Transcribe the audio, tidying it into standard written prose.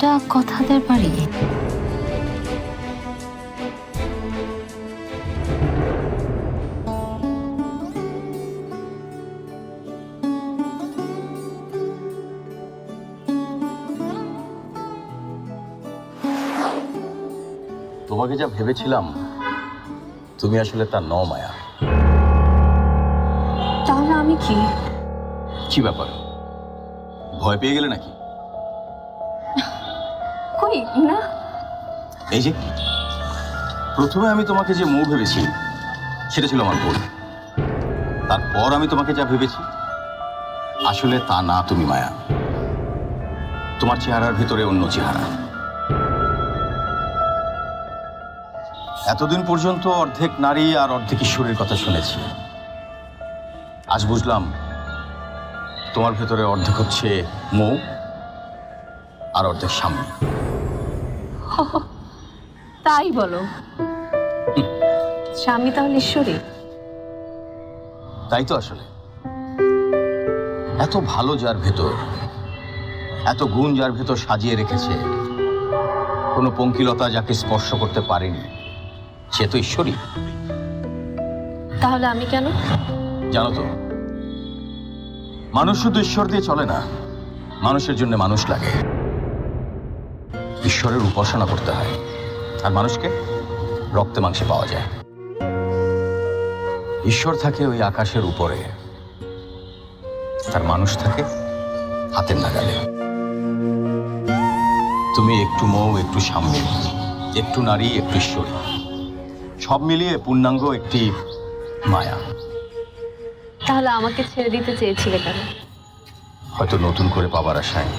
এটা কথাদের বাড়ি। তোমাকে যা ভেবেছিলাম তুমি আসলে তা নও মায়া। তাহলে আমি কি? কি ব্যাপার, ভয় পেয়ে গেলে নাকি? কই না। এই যে প্রথমে আমি তোমাকে যে মৌ ভেবেছি সেটা ছিল আমার ভুল। তারপর আমি তোমাকে যা ভেবেছি আসলে তা না তুমি মায়া। তোমার চেহারার ভিতরে অন্য চেহারা। এতদিন পর্যন্ত অর্ধেক নারী আর অর্ধেক ঈশ্বরের কথা শুনেছি। আজ বুঝলাম তোমার ভেতরে অর্ধেক হচ্ছে মৌ আর অর্ধেক স্বামী। তাই বলো? স্বামী তাহলে ঈশ্বরী? তাই তো আসলে এত ভালো যার ভেতর, এত গুণ যার ভেতর সাজিয়ে রেখেছে, কোনো পঙ্কিলতা যাকে স্পর্শ করতে পারেনি সে তো ঈশ্বরী। তাহলে আমি কেন? জানো তো, মানুষ শুধু ঈশ্বর দিয়ে চলে না, মানুষের জন্য মানুষ লাগে। ঈশ্বরের উপাসনা করতে হয়, আর মানুষকে রক্তে মাংসে পাওয়া যায়। ঈশ্বর থাকে ওই আকাশের উপরে, তার মানুষ থাকে হাতের নাগালে। তুমি একটু মৌ, একটু সাম্যী, একটু নারী, একটু ঈশ্বরী, সব মিলিয়ে পূর্ণাঙ্গ একটি মায়া। তাহলে আমাকে ছেড়ে দিতে চেয়েছিলে কেন? হয়তো নতুন করে পাবার আশায়।